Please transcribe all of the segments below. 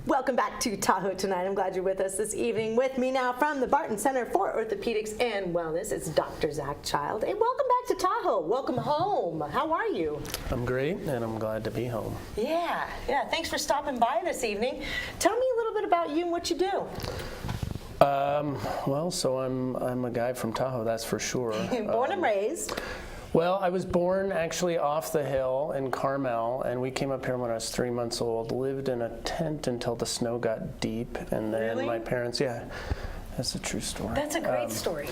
Welcome back to Tahoe Tonight. I'm glad you're with us this evening. With me now from the Baton Center for Orthopedics and Wellness, it's Dr. Zach Child. And welcome back to Tahoe. Welcome home. How are you? I'm great, and I'm glad to be home. Yeah. Thanks for stopping by this evening. Tell me a little bit about you and what you do. So I'm a guy from Tahoe, that's for sure. Born and raised. Well, I was born actually off the hill in Carmel, and we came up here when I was 3 months old, lived in a tent until the snow got deep, and then Really? my parents, that's a true story. That's a great story.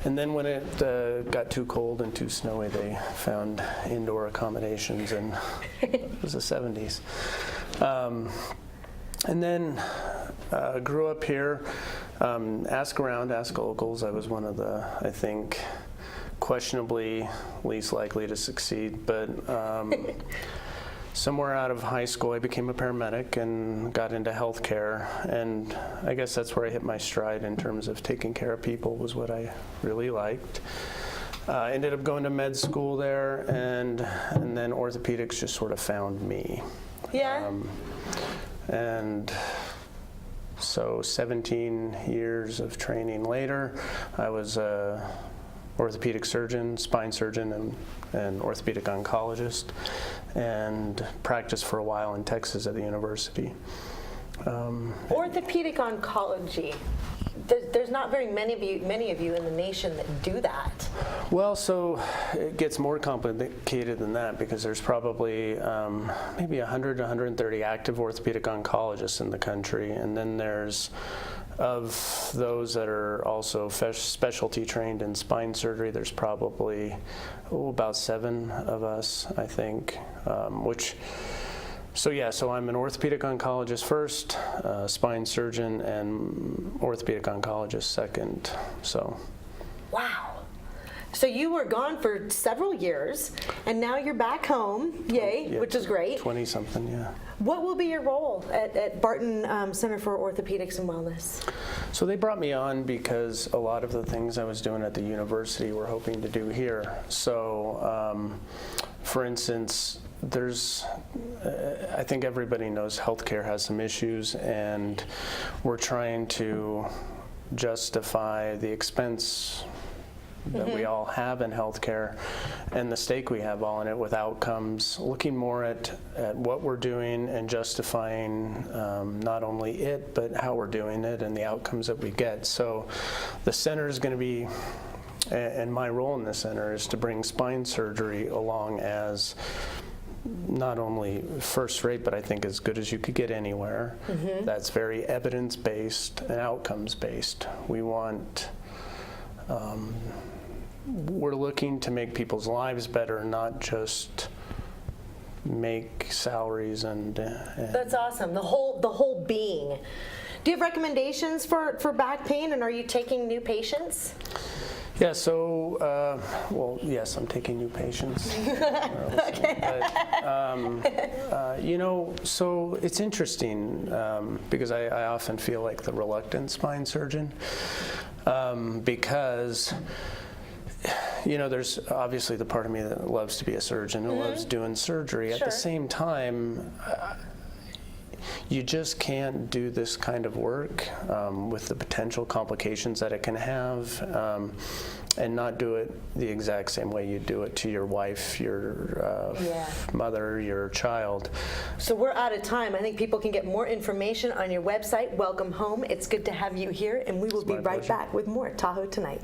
And then when it got too cold and too snowy, they found indoor accommodations, and it was the 70s. And then grew up here, ask around, ask locals. I was one of the, I think, questionably least likely to succeed, but somewhere out of high school I became a paramedic and got into healthcare, and I guess that's where I hit my stride in terms of taking care of people, was what I really liked. Ended up going to med school there, and then orthopedics just sort of found me. Yeah. And so 17 years of training later, I was a orthopedic surgeon, spine surgeon, and orthopedic oncologist, and practiced for a while in Texas at the university. Orthopedic oncology. There's not very many of you in the nation that do that. Well, so it gets more complicated than that, because there's probably maybe 100 to 130 active orthopedic oncologists in the country, and then there's, of those that are also specialty trained in spine surgery, there's probably about 7 of us, I think, So I'm an orthopedic oncologist first, spine surgeon, and orthopedic oncologist second. So. Wow. So you were gone for several years, and now you're back home, yay, Yeah, which is great. 20-something, yeah. What will be your role at Baton Center for Orthopedics and Wellness? So they brought me on because a lot of the things I was doing at the university we're hoping to do here. So, for instance, I think everybody knows healthcare has some issues, and we're trying to justify the expense that we all have in healthcare and the stake we have all in it with outcomes, looking more at what we're doing and justifying not only it, but how we're doing it and the outcomes that we get. So the center is going to be, and my role in the center is to bring spine surgery along as not only first rate, but I think as good as you could get anywhere. That's very evidence-based and outcomes-based. We're looking to make people's lives better, not just make salaries and That's awesome. The whole being. Do you have recommendations for back pain, and are you taking new patients? Yeah, so, yes, I'm taking new patients. Okay. But, so it's interesting because I often feel like the reluctant spine surgeon because, there's obviously the part of me that loves to be a surgeon and loves doing surgery. At the same time, you just can't do this kind of work with the potential complications that it can have and not do it the exact same way you do it to your wife, your mother, your child. So we're out of time. I think people can get more information on your website. Welcome home. It's good to have you here, and we will be right back with more Tahoe Tonight.